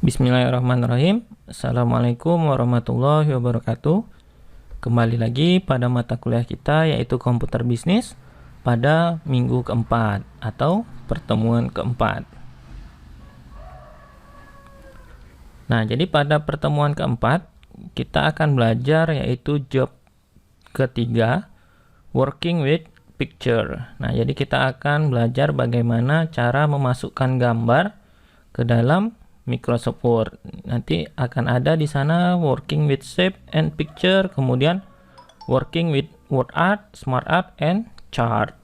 Bismillahirrahmanirrahim. Assalamualaikum warahmatullahi wabarakatuh. Kembali lagi pada mata kuliah kita yaitu komputer bisnis pada minggu keempat atau pertemuan keempat. Nah, jadi pada pertemuan keempat kita akan belajar yaitu job ketiga, working with picture. Nah, jadi kita akan belajar bagaimana cara memasukkan gambar ke dalam Microsoft Word. Nanti akan ada di sana working with shape and picture, kemudian working with word art, smart art, and chart.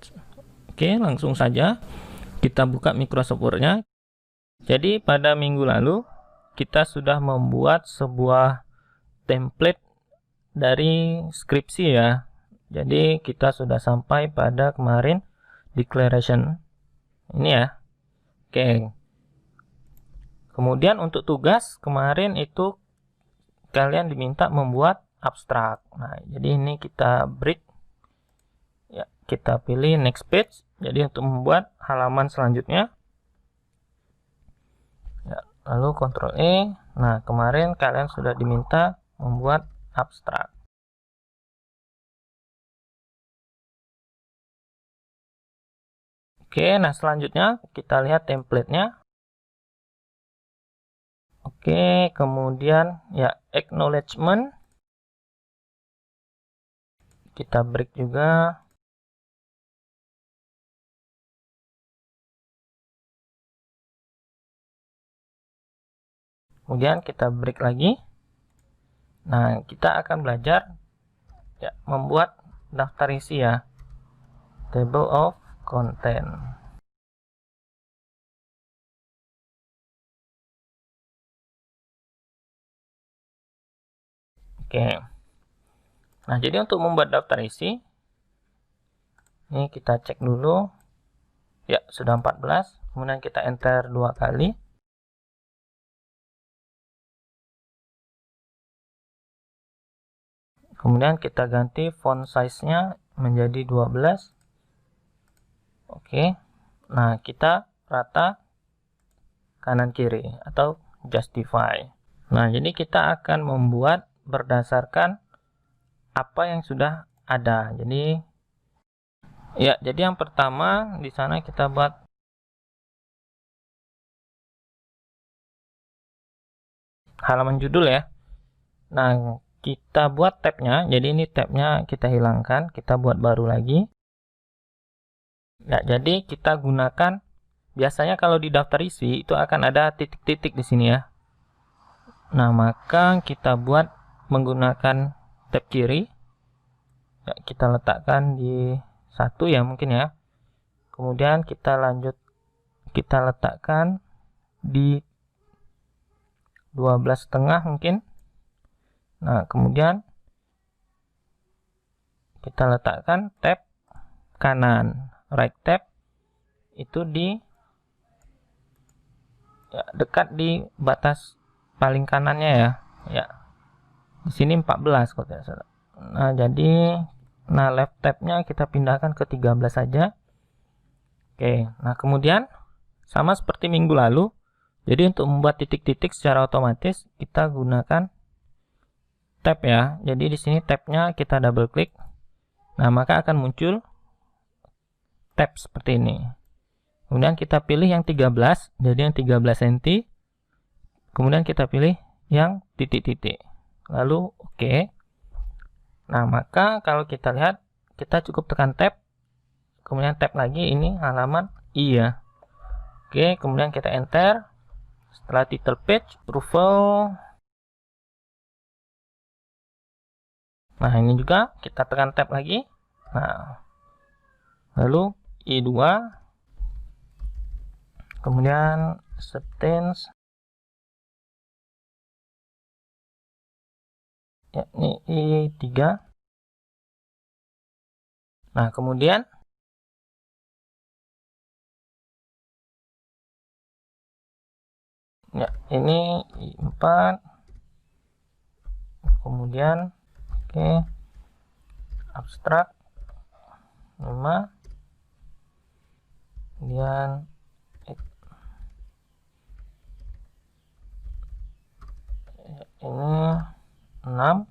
Oke, langsung saja kita buka Microsoft Word-nya. Jadi pada minggu lalu kita sudah membuat sebuah template dari skripsi ya. Jadi kita sudah sampai pada kemarin declaration ini ya. Oke. Kemudian untuk tugas kemarin itu kalian diminta membuat abstrak. Nah, jadi ini kita break. Ya, kita pilih next page. Jadi untuk membuat halaman selanjutnya. Ya, lalu Ctrl E. Nah, kemarin kalian sudah diminta membuat abstrak. Oke, nah selanjutnya kita lihat template-nya. Oke, kemudian ya acknowledgement. Kita break juga. Kemudian kita break lagi. Nah, kita akan belajar ya membuat daftar isi ya. Table of content. Oke. Nah, jadi untuk membuat daftar isi, ini kita cek dulu. Ya, sudah 14. Kemudian kita enter 2 kali. Kemudian kita ganti font size-nya menjadi 12. Oke. Nah, kita rata kanan kiri atau justify. Nah, jadi kita akan membuat berdasarkan apa yang sudah ada. Jadi ya, jadi yang pertama di sana kita buat halaman judul ya. Nah, kita buat tabnya. Jadi ini tabnya kita hilangkan, kita buat baru lagi. Ya, jadi kita gunakan biasanya kalau di daftar isi itu akan ada titik-titik di sini ya. Nah, maka kita buat menggunakan tab kiri. Ya, kita letakkan di 1 ya mungkin ya. Kemudian kita lanjut, kita letakkan di 12,5 mungkin. Nah, kemudian kita letakkan tab kanan, right tab itu di ya, dekat di batas paling kanannya ya. Ya. Di sini 14 kalau tidak salah. Nah, jadi left tab-nya kita pindahkan ke 13 saja. Oke, nah kemudian sama seperti minggu lalu. Jadi untuk membuat titik-titik secara otomatis kita gunakan tab ya. Jadi di sini tab-nya kita double klik. Nah, maka akan muncul tab seperti ini. Kemudian kita pilih yang 13, jadi yang 13 cm. Kemudian kita pilih yang titik-titik. Lalu oke. Nah, maka kalau kita lihat, kita cukup tekan tab. Kemudian tab lagi, ini halaman I ya. Oke, kemudian kita enter. Setelah title page, approval. Nah, ini juga kita tekan tab lagi. Nah, lalu I2. Kemudian acceptance. Ya, ini I3. Nah, kemudian ya, ini I4. Kemudian oke. Abstrak 5. Kemudian Ini 6.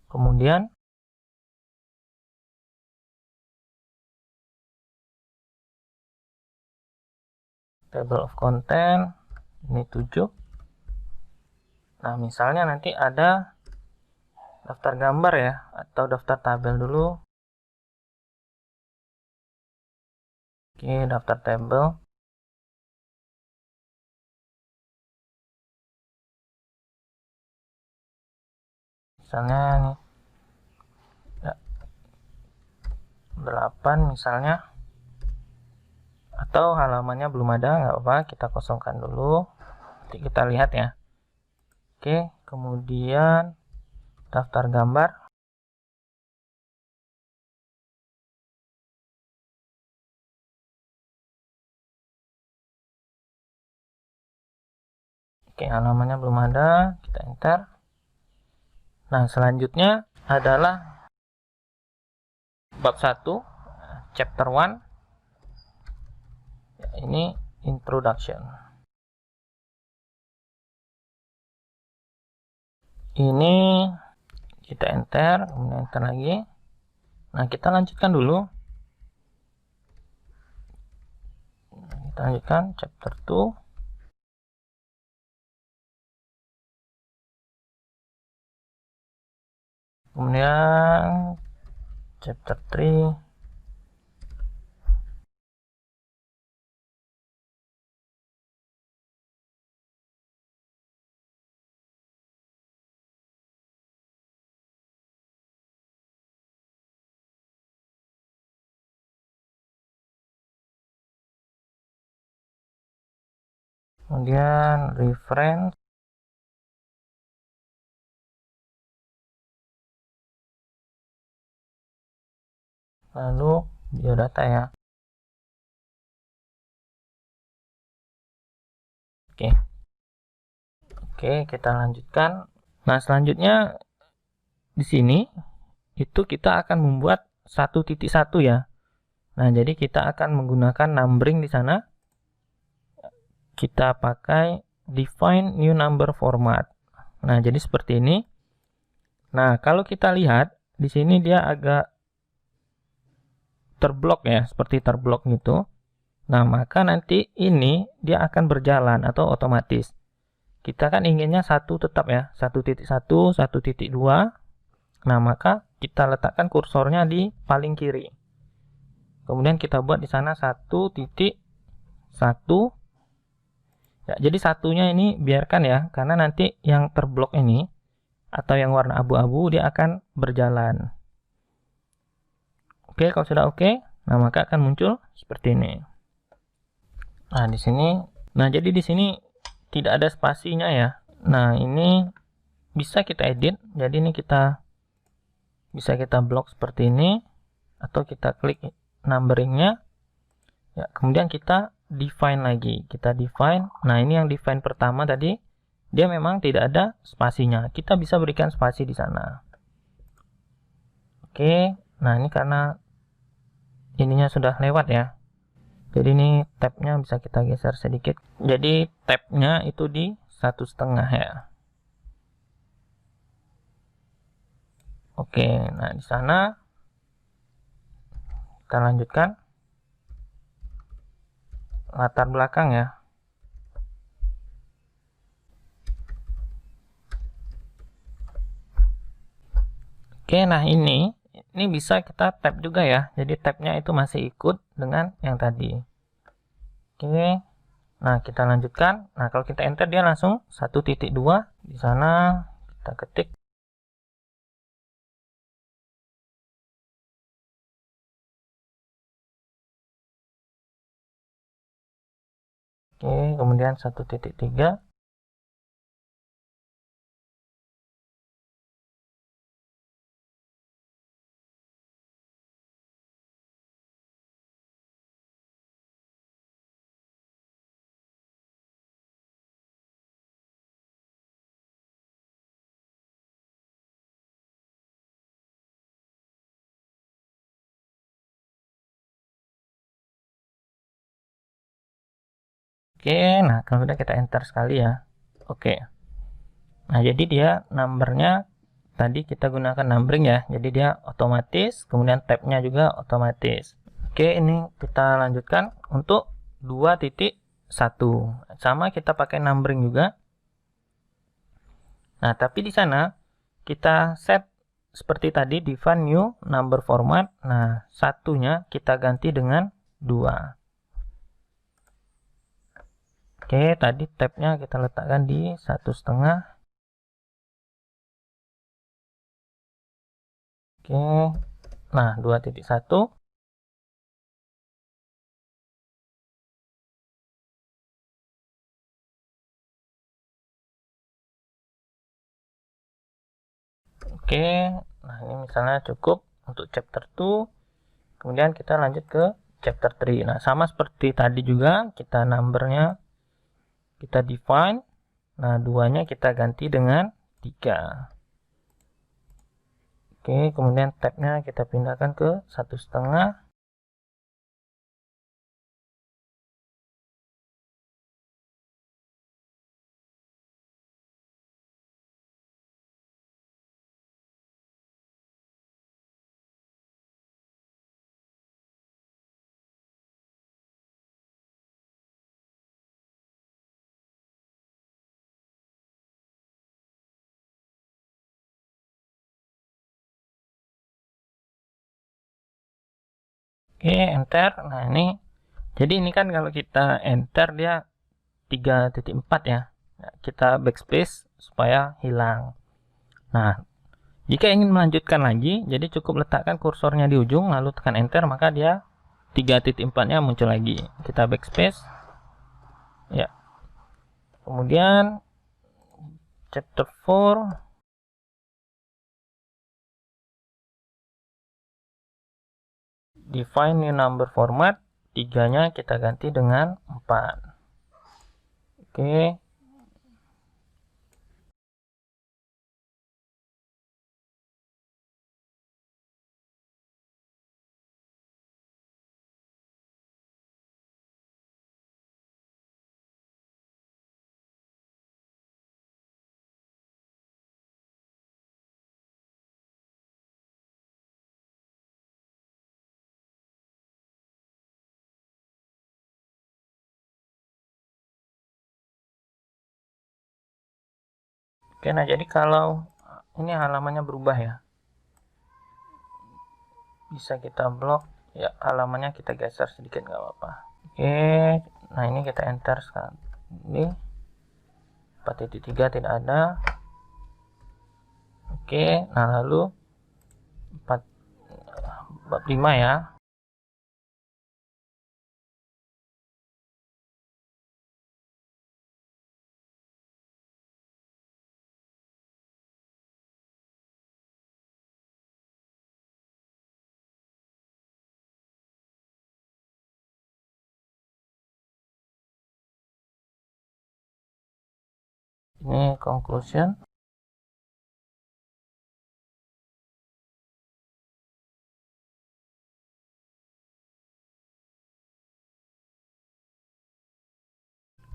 Kemudian table of content ini 7. Nah, misalnya nanti ada daftar gambar ya, atau daftar tabel dulu. Oke, daftar tabel. Misalnya nih, ya, 8 misalnya. Atau halamannya belum ada, nggak apa-apa, kita kosongkan dulu. Nanti kita lihat ya. Oke, kemudian daftar gambar. Oke, halamannya belum ada, kita enter. Nah, selanjutnya adalah bab 1, chapter 1. Ya, ini introduction. Ini kita enter, kemudian enter lagi. Nah, kita lanjutkan dulu. Kita lanjutkan chapter 2. Kemudian chapter 3. Kemudian reference. Lalu biodata ya. Oke, kita lanjutkan. Nah, selanjutnya di sini itu kita akan membuat 1.1 ya. Nah, jadi kita akan menggunakan numbering di sana. Kita pakai define new number format. Nah, jadi seperti ini. Nah, kalau kita lihat di sini dia agak terblok ya, seperti terblok gitu. Nah, maka nanti ini dia akan berjalan atau otomatis. Kita kan inginnya satu tetap ya, 1.1, 1.2. Nah, maka kita letakkan kursornya di paling kiri. Kemudian kita buat di sana 1.1. Ya, jadi satunya ini biarkan ya, karena nanti yang terblok ini atau yang warna abu-abu dia akan berjalan. Oke, kalau sudah oke, nah maka akan muncul seperti ini. Nah, di sini, jadi di sini tidak ada spasinya ya. Nah, ini bisa kita edit. Jadi ini bisa kita blok seperti ini, atau kita klik numberingnya. Ya, kemudian kita define lagi. Kita define. Nah, ini yang define pertama tadi, dia memang tidak ada spasinya. Kita bisa berikan spasi di sana. Oke, nah ini karena ininya sudah lewat ya. Jadi ini tabnya bisa kita geser sedikit. Jadi tabnya itu di 1,5 ya. Oke, nah di sana kita lanjutkan latar belakang ya. Oke, nah ini bisa kita tab juga ya. Jadi tabnya itu masih ikut dengan yang tadi. Oke, nah kita lanjutkan. Nah, kalau kita enter dia langsung 1.2. Di sana kita ketik. Oke, kemudian 1.3. Oke, nah kalau udah kita enter sekali ya. Oke. Nah, jadi dia numbernya tadi kita gunakan numbering ya. Jadi dia otomatis, kemudian tabnya juga otomatis. Oke, ini kita lanjutkan untuk 2.1. Sama kita pakai numbering juga. Nah, tapi di sana kita set seperti tadi define new number format. Nah, satunya kita ganti dengan 2. Oke, tadi tabnya kita letakkan di 1,5. Oke, nah 2.1. Oke, nah ini misalnya cukup untuk chapter 2. Kemudian kita lanjut ke chapter 3. Nah, sama seperti tadi juga, kita numbernya kita define. Nah, 2-nya kita ganti dengan 3. Oke, kemudian tabnya kita pindahkan ke 1,5. Oke, enter. Nah, ini jadi ini kan kalau kita enter dia 3.4 ya. Nah, kita backspace supaya hilang. Nah, jika ingin melanjutkan lagi, jadi cukup letakkan kursornya di ujung lalu tekan enter, maka dia 3.4-nya muncul lagi. Kita backspace. Ya. Kemudian chapter 4. Define new number format. 3-nya kita ganti dengan 4. Oke. Oke, nah jadi kalau ini halamannya berubah ya, bisa kita blok ya, halamannya kita geser sedikit nggak apa-apa. Oke, nah ini kita enter sekarang. Ini 4.3 tidak ada. Oke, nah lalu 5 ya. Ini conclusion.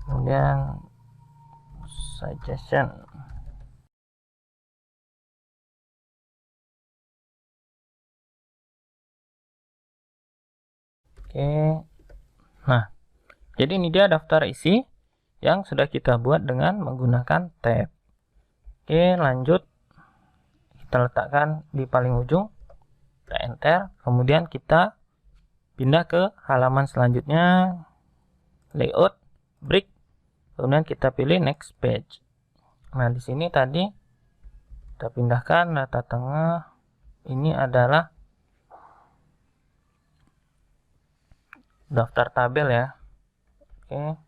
Kemudian suggestion. Oke, nah jadi ini dia daftar isi yang sudah kita buat dengan menggunakan tab. Oke, lanjut. Kita letakkan di paling ujung. Kita enter. Kemudian kita pindah ke halaman selanjutnya. Layout, break. Kemudian kita pilih next page. Nah, di sini tadi kita pindahkan data tengah. Ini adalah daftar tabel ya. Oke.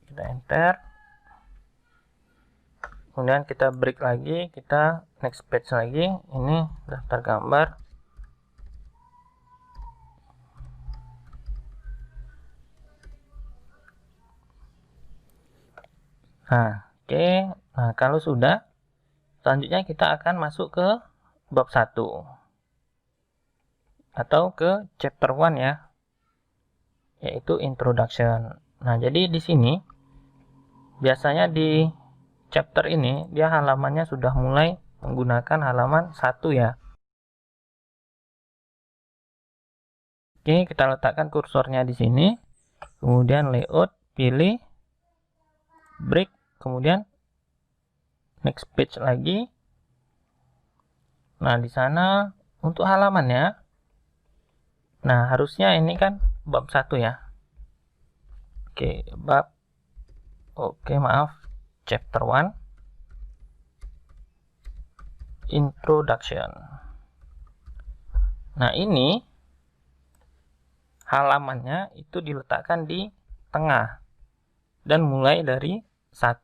Kita enter. Kemudian kita break lagi, kita next page lagi. Ini daftar gambar. Nah, oke. Nah, kalau sudah, selanjutnya kita akan masuk ke bab 1. atau ke chapter 1 ya, yaitu introduction. Nah, jadi di sini biasanya di chapter ini dia halamannya sudah mulai menggunakan halaman 1 ya. Oke, kita letakkan kursornya di sini. Kemudian layout, pilih break, kemudian next page lagi. Nah, di sana untuk halamannya, nah harusnya ini kan bab 1 ya. Oke, maaf, chapter 1 introduction. Nah, ini halamannya itu diletakkan di tengah dan mulai dari 1.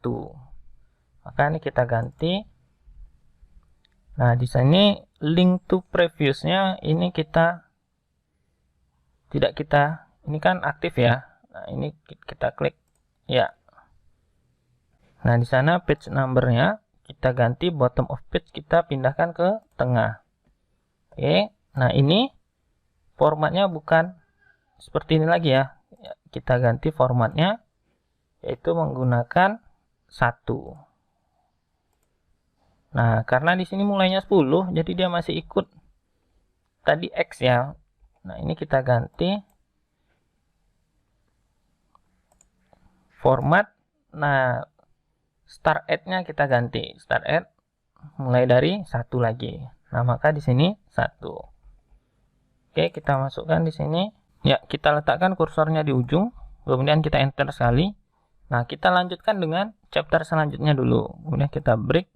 Maka ini kita ganti. Nah, di sini link to previousnya ini ini kan aktif ya. Nah, ini kita klik ya. Nah, di sana page numbernya kita ganti, bottom of page kita pindahkan ke tengah. Oke, nah ini formatnya bukan seperti ini lagi ya. Kita ganti formatnya, yaitu menggunakan 1. Nah, karena di sini mulainya 10, jadi dia masih ikut tadi X ya. Nah, ini kita ganti format. Nah, start at-nya kita ganti. Start at mulai dari 1 lagi. Nah, maka di sini 1. Oke, kita masukkan di sini. Ya, kita letakkan kursornya di ujung, kemudian kita enter sekali. Nah, kita lanjutkan dengan chapter selanjutnya dulu. Kemudian kita break,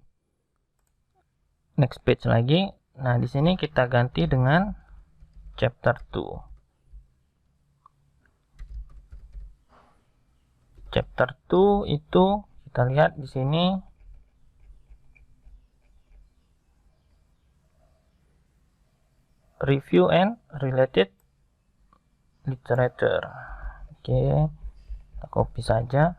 next page lagi. Nah, di sini kita ganti dengan chapter 2. Chapter 2 itu kita lihat di sini review and related literature. Oke, kita copy saja.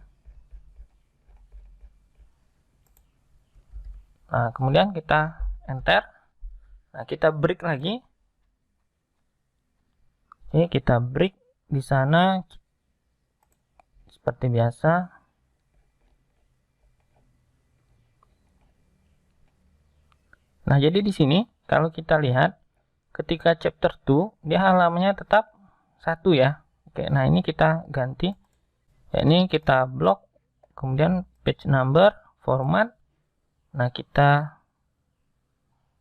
Nah, kemudian kita enter. Nah, kita break lagi. Oke, kita break di sana seperti biasa. Nah, jadi di sini kalau kita lihat ketika chapter 2 dia halamannya tetap 1 ya. Oke, nah ini kita ganti. Ya, ini kita blok, kemudian page number, format. Nah, kita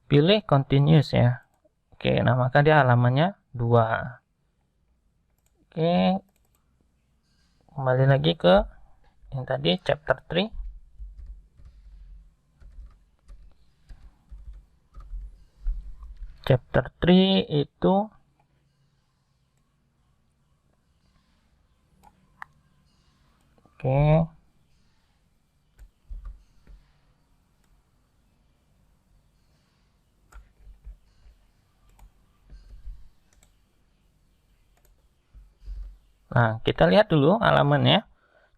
pilih continuous ya. Oke, nah maka dia halamannya 2. Oke, kembali lagi ke yang tadi chapter 3. Chapter 3 itu oke. Nah, kita lihat dulu halamannya.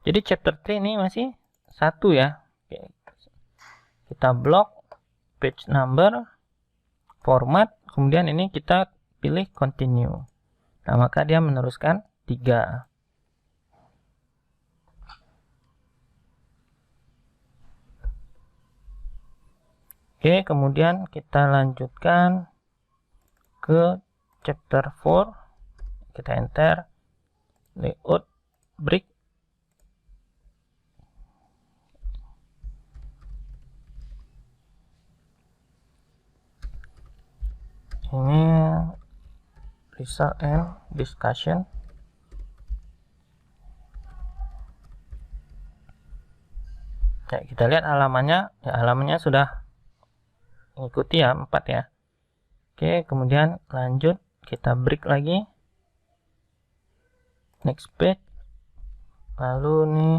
Jadi chapter 3 ini masih 1 ya. Oke. Kita blok, page number, format, kemudian ini kita pilih continue. Nah, maka dia meneruskan 3. Oke, kemudian kita lanjutkan ke chapter 4. Kita enter, layout, break. Ini result and discussion. Ya, kita lihat halamannya. Ya, halamannya sudah mengikuti ya, 4 ya. Oke, kemudian lanjut, kita break lagi, next page. Lalu nih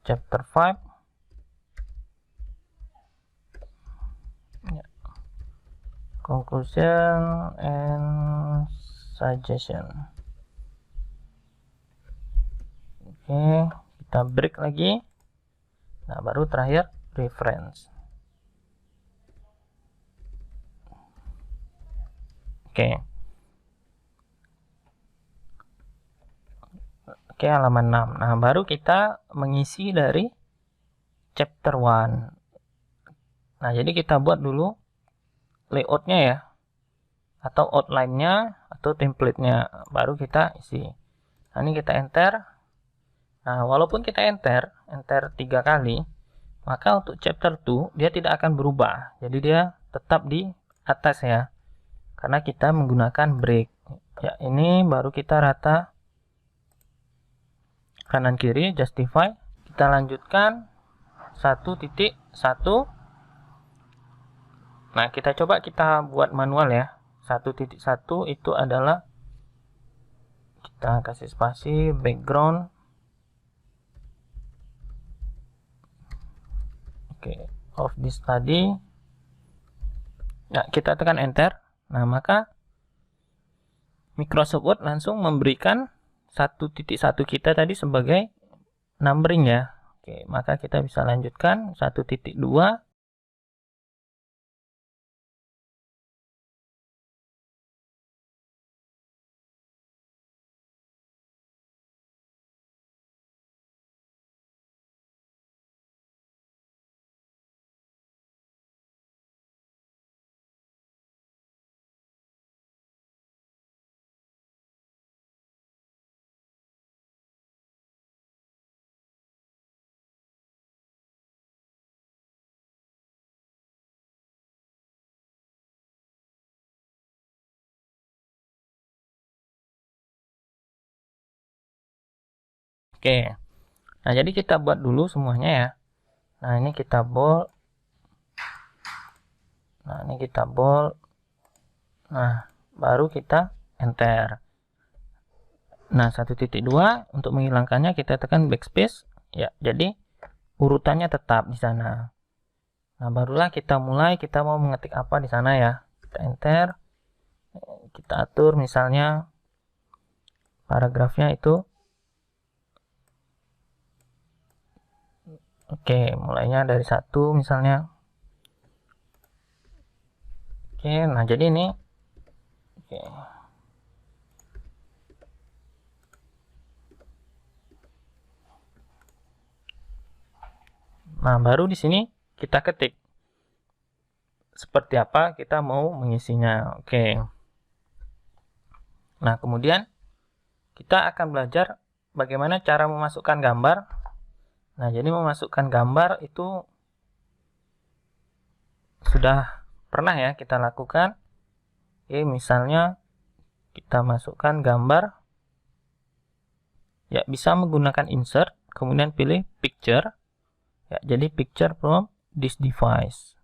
chapter 5 ya. Conclusion and suggestion. Oke, kita break lagi. Nah, baru terakhir reference. Oke, halaman 6. Nah, baru kita mengisi dari chapter 1. Nah, jadi kita buat dulu layoutnya ya, atau outline-nya, atau template-nya, baru kita isi. Nah, ini kita enter. Nah, walaupun kita enter 3 kali, maka untuk chapter 2 dia tidak akan berubah. Jadi dia tetap di atas ya, karena kita menggunakan break. Ya, ini baru kita rata kanan kiri, justify. Kita lanjutkan 1.1. Nah, kita coba kita buat manual ya. 1.1 itu adalah kita kasih spasi background. Of this study. Nah, kita tekan enter. Nah, maka Microsoft Word langsung memberikan 1.1 kita tadi sebagai numbering ya. Oke, maka kita bisa lanjutkan 1.2. Oke, nah jadi kita buat dulu semuanya ya. Nah, ini kita bold. Nah, ini kita bold. Nah, baru kita enter. Nah, 1.2 untuk menghilangkannya kita tekan backspace ya. Jadi urutannya tetap di sana. Nah, barulah kita mulai, kita mau mengetik apa di sana ya. Kita enter. Kita atur misalnya paragrafnya itu. Oke, mulainya dari 1 misalnya. Oke, nah jadi ini. Oke. Nah, baru di sini kita ketik seperti apa kita mau mengisinya. Oke. Nah, kemudian kita akan belajar bagaimana cara memasukkan gambar. Nah, jadi memasukkan gambar itu sudah pernah ya kita lakukan. Oke, misalnya kita masukkan gambar. Ya, bisa menggunakan insert, kemudian pilih picture. Ya, jadi picture from this device.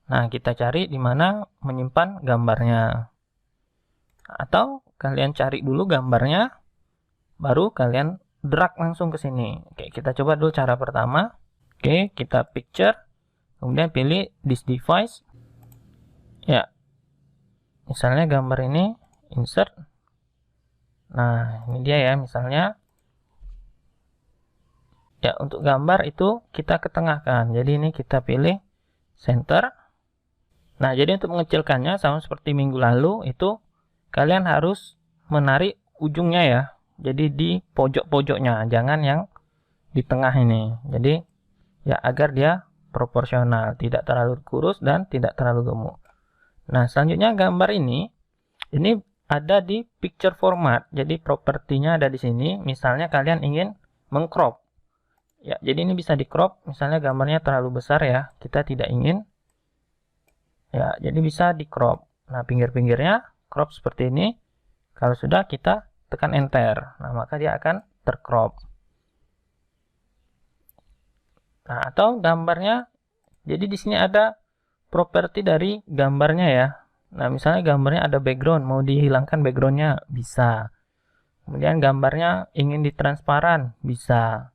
Nah, kita cari di mana menyimpan gambarnya. Atau kalian cari dulu gambarnya, baru kalian drag langsung ke sini. Oke, kita coba dulu cara pertama. Oke, kita picture, kemudian pilih this device. Ya, misalnya gambar ini, insert. Nah, ini dia ya, misalnya. Ya, untuk gambar itu kita ketengahkan. Jadi ini kita pilih center. Nah, jadi untuk mengecilkannya sama seperti minggu lalu itu kalian harus menarik ujungnya ya. Jadi di pojok-pojoknya, jangan yang di tengah ini. Jadi ya agar dia proporsional, tidak terlalu kurus dan tidak terlalu gemuk. Nah, selanjutnya gambar ini ada di picture format. Jadi propertinya ada di sini. Misalnya kalian ingin mengcrop. Ya, jadi ini bisa di crop. Misalnya gambarnya terlalu besar ya, kita tidak ingin. Ya, jadi bisa di crop. Nah, pinggir-pinggirnya crop seperti ini. Kalau sudah, kita tekan enter. Nah, maka dia akan tercrop. Nah, atau gambarnya, jadi di sini ada properti dari gambarnya ya. Nah, misalnya gambarnya ada background, mau dihilangkan backgroundnya bisa. Kemudian gambarnya ingin ditransparan, bisa.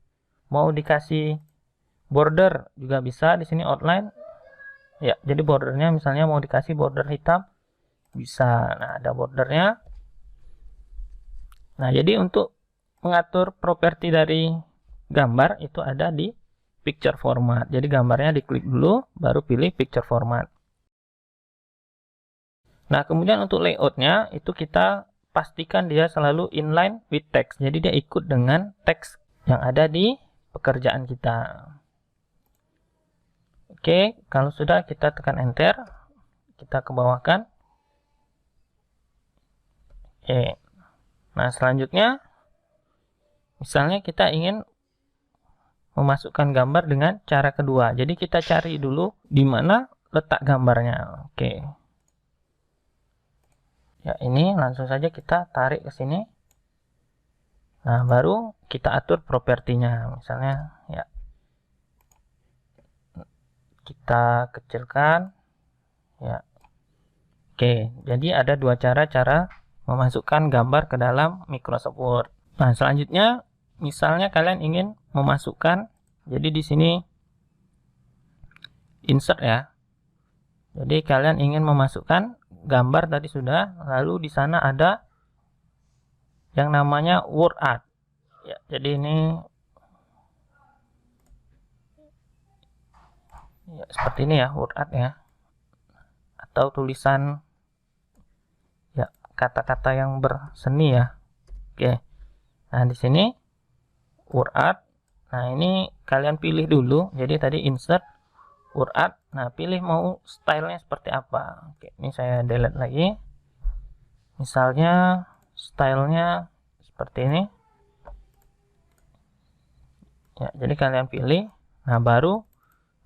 Mau dikasih border juga bisa. Di sini outline. Ya, jadi bordernya misalnya mau dikasih border hitam, bisa. Nah, ada bordernya. Nah, jadi untuk mengatur properti dari gambar itu ada di picture format. Jadi gambarnya diklik dulu, baru pilih picture format. Nah, kemudian untuk layoutnya itu kita pastikan dia selalu inline with text. Jadi dia ikut dengan teks yang ada di pekerjaan kita. Oke, kalau sudah kita tekan enter, kita ke bawahkan. Oke. Nah, selanjutnya misalnya kita ingin memasukkan gambar dengan cara kedua. Jadi kita cari dulu di mana letak gambarnya. Oke. Ya, ini langsung saja kita tarik ke sini. Nah, baru kita atur propertinya. Misalnya, ya. Kita kecilkan. Ya. Oke, jadi ada dua cara memasukkan gambar ke dalam Microsoft Word. Nah, selanjutnya misalnya kalian ingin memasukkan, jadi di sini insert ya. Jadi kalian ingin memasukkan gambar tadi sudah, lalu di sana ada yang namanya word art. Ya, jadi ini ya, seperti ini ya, word art ya. Atau tulisan ya, kata-kata yang berseni ya. Oke. Nah, di sini word art. Nah, ini kalian pilih dulu. Jadi tadi insert word art. Nah, pilih mau stylenya seperti apa. Oke, ini saya delete lagi. Misalnya stylenya seperti ini. Ya, jadi kalian pilih. Nah, baru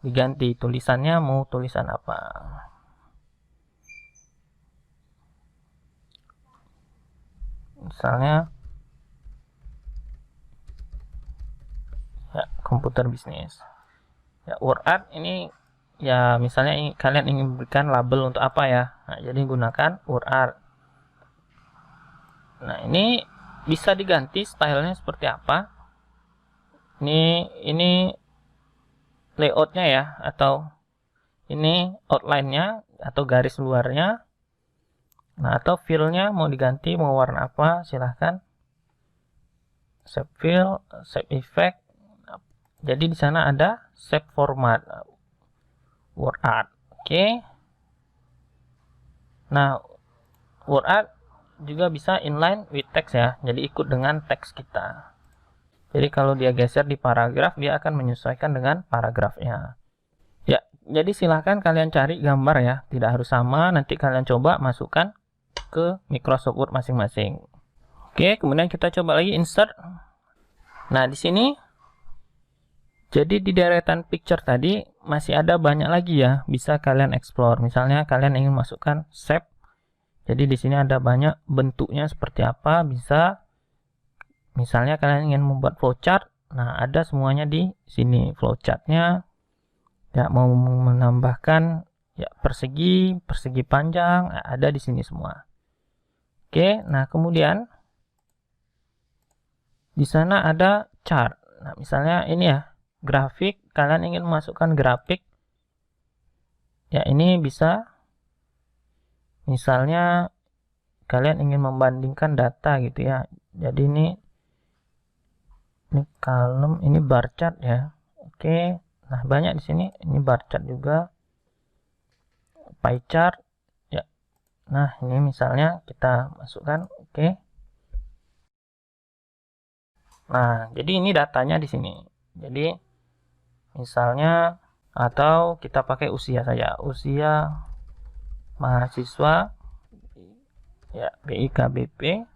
diganti tulisannya mau tulisan apa. Misalnya ya, komputer bisnis. Ya, word art ini ya misalnya kalian ingin berikan label untuk apa ya. Nah, jadi gunakan word art. Nah, ini bisa diganti stylenya seperti apa. Ini layoutnya ya, atau ini outline-nya atau garis luarnya. Nah, atau fill-nya mau diganti mau warna apa, silahkan. Save fill, save effect. Jadi di sana ada save format word art. Oke. Nah, word art juga bisa inline with text ya. Jadi ikut dengan teks kita. Jadi kalau dia geser di paragraf, dia akan menyesuaikan dengan paragrafnya. Ya, jadi silahkan kalian cari gambar ya. Tidak harus sama, nanti kalian coba masukkan ke Microsoft Word masing-masing. Oke, kemudian kita coba lagi insert. Nah, di sini jadi di deretan picture tadi masih ada banyak lagi ya, bisa kalian explore. Misalnya kalian ingin masukkan shape. Jadi di sini ada banyak bentuknya seperti apa, bisa. Misalnya kalian ingin membuat flowchart, nah ada semuanya di sini flowchartnya. Ya, mau menambahkan ya persegi panjang, ada di sini semua. Oke, nah kemudian di sana ada chart. Nah, misalnya ini ya, grafik, kalian ingin memasukkan grafik. Ya, ini bisa. Misalnya kalian ingin membandingkan data gitu ya. Jadi ini column, ini bar chart ya. Oke. Nah, banyak di sini. Ini bar chart juga. Pie chart. Ya. Nah, ini misalnya kita masukkan. Oke. Nah, jadi ini datanya di sini. Jadi misalnya atau kita pakai usia saja. Usia mahasiswa ya BIKBP.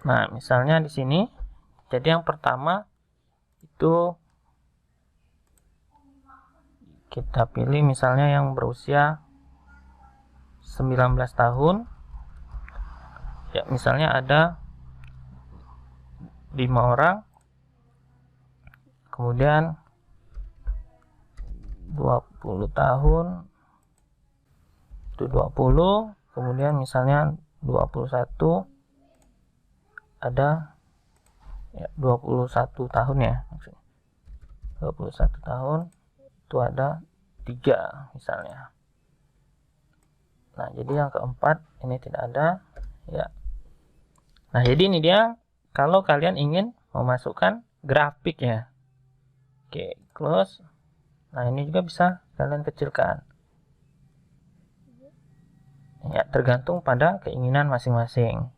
Nah, misalnya di sini. Jadi yang pertama itu kita pilih misalnya yang berusia 19 tahun. Ya, misalnya ada 5 orang. Kemudian 20 tahun. Itu 20. Kemudian misalnya 21. Ada ya 21 tahun ya. 21 tahun. Itu ada 3 misalnya. Nah, jadi yang keempat ini tidak ada ya. Nah, jadi ini dia kalau kalian ingin memasukkan grafik ya. Oke, close. Nah, ini juga bisa kalian kecilkan. Ya, tergantung pada keinginan masing-masing.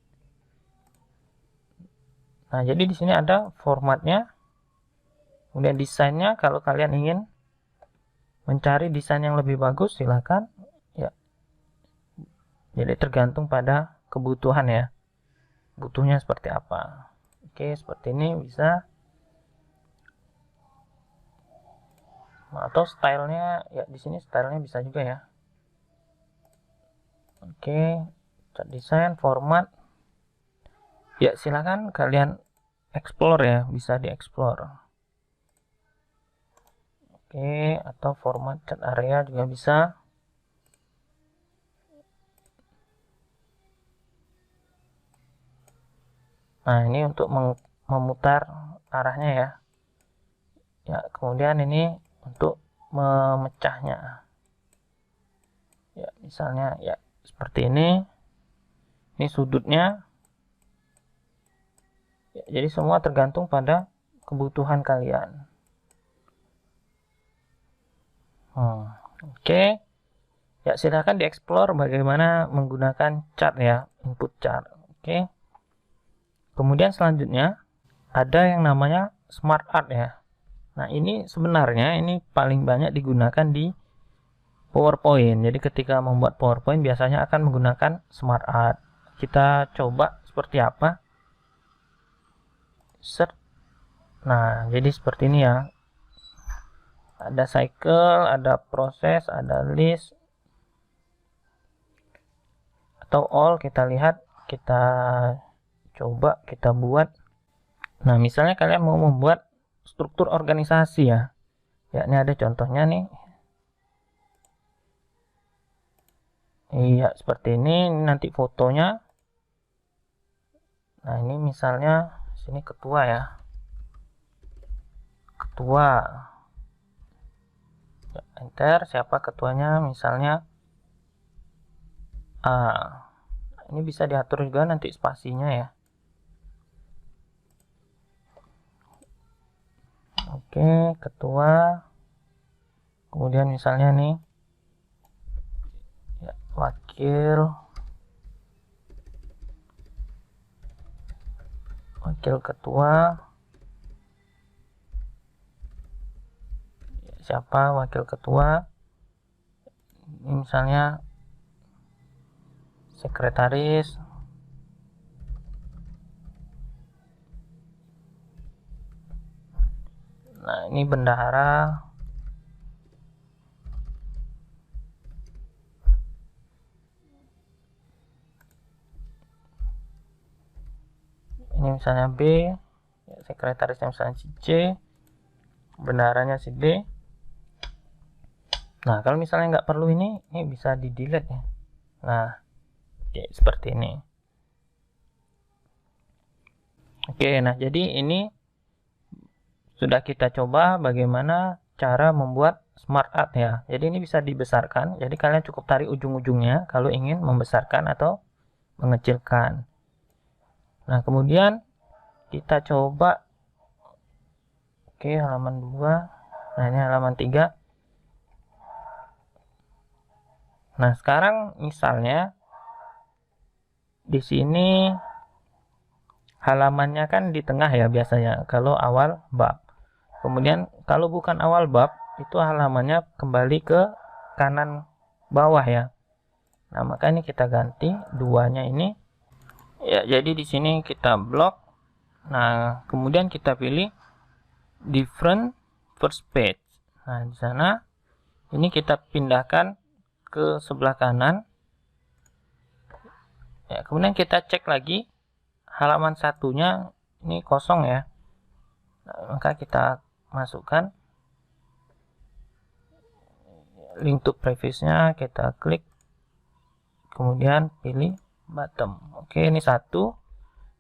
Nah, jadi di sini ada formatnya. Kemudian desainnya, kalau kalian ingin mencari desain yang lebih bagus, silakan. Ya. Jadi tergantung pada kebutuhan ya. Butuhnya seperti apa. Oke, seperti ini bisa. Atau stylenya, ya di sini stylenya bisa juga ya. Oke, cat desain, format. Ya, silakan kalian explore ya, bisa dieksplor. Oke, atau format cat area juga bisa. Nah, ini untuk memutar arahnya ya. Ya, kemudian ini untuk memecahnya. Ya, misalnya ya seperti ini. Ini sudutnya. Ya, jadi semua tergantung pada kebutuhan kalian. Oke. Ya, silahkan dieksplor bagaimana menggunakan chart ya, input chart. Oke. Kemudian selanjutnya ada yang namanya smart art ya. Nah, ini sebenarnya ini paling banyak digunakan di PowerPoint. Jadi ketika membuat PowerPoint biasanya akan menggunakan smart art. Kita coba seperti apa. Set. Nah, jadi seperti ini ya. Ada cycle, ada proses, ada list, atau all. Kita lihat, kita coba, kita buat. Nah, misalnya kalian mau membuat struktur organisasi ya. Ya, ini ada contohnya nih. Iya, seperti ini. Ini nanti fotonya. Nah, ini misalnya sini ketua ya. Ketua. Ya, enter, siapa ketuanya? Misalnya A. Ini bisa diatur juga nanti spasinya ya. Oke, ketua. Kemudian misalnya nih ya, wakil ketua. Siapa wakil ketua? Ini misalnya sekretaris. Nah, ini bendahara. Ini misalnya B, ya, sekretarisnya misalnya si C, bendaharanya si D. Nah, kalau misalnya nggak perlu ini bisa di delete ya. Nah, oke, seperti ini. Oke, nah jadi ini sudah kita coba bagaimana cara membuat smart art ya. Jadi ini bisa dibesarkan. Jadi kalian cukup tarik ujung-ujungnya kalau ingin membesarkan atau mengecilkan. Nah, kemudian kita coba. Oke, halaman 2. Nah, ini halaman 3. Nah, sekarang misalnya di sini halamannya kan di tengah ya biasanya kalau awal bab. Kemudian kalau bukan awal bab, itu halamannya kembali ke kanan bawah ya. Nah, maka ini kita ganti duanya ini. Ya, jadi di sini kita blok. Nah, kemudian kita pilih different first page. Nah, di sana ini kita pindahkan ke sebelah kanan. Ya, kemudian kita cek lagi halaman satunya ini kosong ya. Nah, maka kita masukkan link to previous-nya, kita klik, kemudian pilih bottom. Oke, ini satu,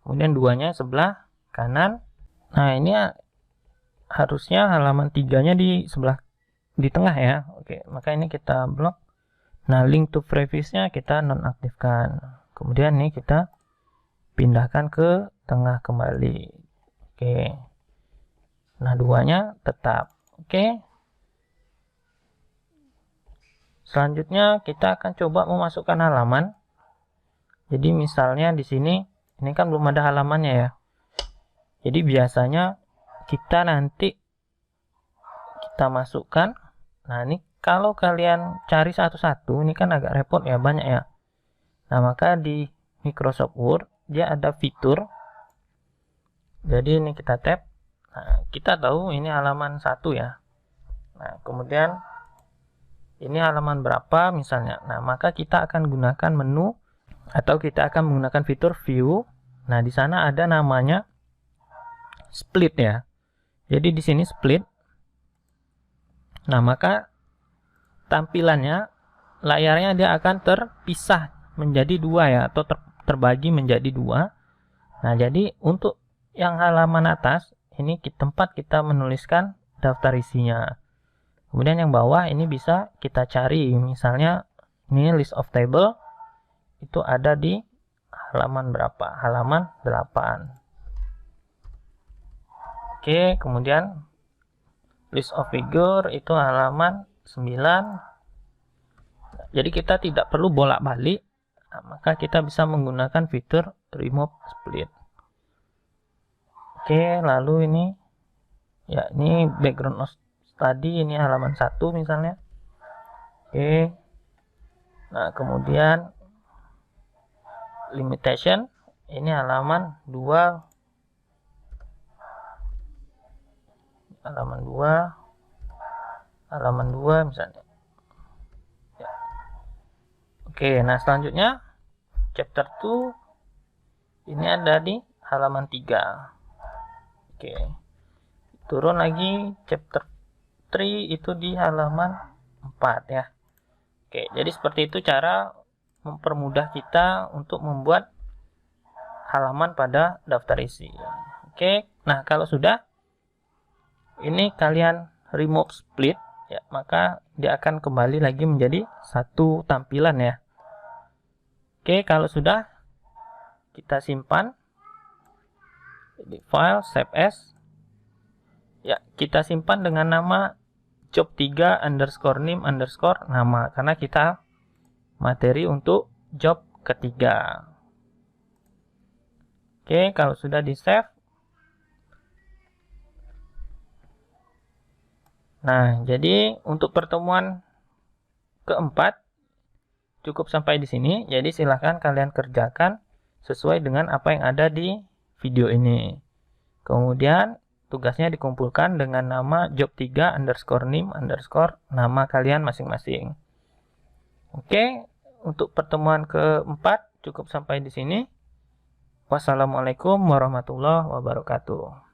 kemudian duanya sebelah kanan. Nah, ini harusnya halaman 3-nya di sebelah di tengah ya. Oke, maka ini kita blok. Nah, link to previous-nya kita nonaktifkan. Kemudian ini kita pindahkan ke tengah kembali. Oke. Nah, duanya tetap. Oke. Selanjutnya kita akan coba memasukkan halaman. Jadi misalnya di sini, ini kan belum ada halamannya ya. Jadi biasanya kita nanti kita masukkan. Nah, ini kalau kalian cari satu-satu, ini kan agak repot ya, banyak ya. Nah, maka di Microsoft Word dia ada fitur. Jadi ini kita tap. Nah, kita tahu ini halaman 1 ya. Nah, kemudian ini halaman berapa misalnya. Nah, maka kita akan gunakan menu atau kita akan menggunakan fitur view. Nah, di sana ada namanya split ya. Jadi di sini split. Nah, maka tampilannya, layarnya dia akan terpisah menjadi dua ya, atau terbagi menjadi dua. Nah, jadi untuk yang halaman atas ini tempat kita menuliskan daftar isinya. Kemudian yang bawah ini bisa kita cari, misalnya ini list of table, itu ada di halaman berapa? Halaman 8. Oke, kemudian list of figure itu halaman 9. Jadi kita tidak perlu bolak-balik. Nah, maka kita bisa menggunakan fitur remove split. Oke, lalu ini ya, ini background study, ini halaman 1 misalnya. Oke. Nah, kemudian limitation, ini halaman 2. Halaman 2 misalnya ya. Oke, nah selanjutnya chapter 2 ini ada di halaman 3. Oke, turun lagi chapter 3 itu di halaman 4 ya. Oke, jadi seperti itu cara mempermudah kita untuk membuat halaman pada daftar isi. Oke, nah kalau sudah ini kalian remove split ya, maka dia akan kembali lagi menjadi satu tampilan ya. Oke, kalau sudah kita simpan di file save as ya, kita simpan dengan nama job 3 underscore name underscore nama, karena kita materi untuk job ketiga. Oke, kalau sudah di save. Nah, jadi untuk pertemuan keempat cukup sampai di sini. Jadi silahkan kalian kerjakan sesuai dengan apa yang ada di video ini. Kemudian tugasnya dikumpulkan dengan nama job 3 underscore name underscore nama kalian masing-masing. Oke, untuk pertemuan keempat cukup sampai di sini. Wassalamualaikum warahmatullahi wabarakatuh.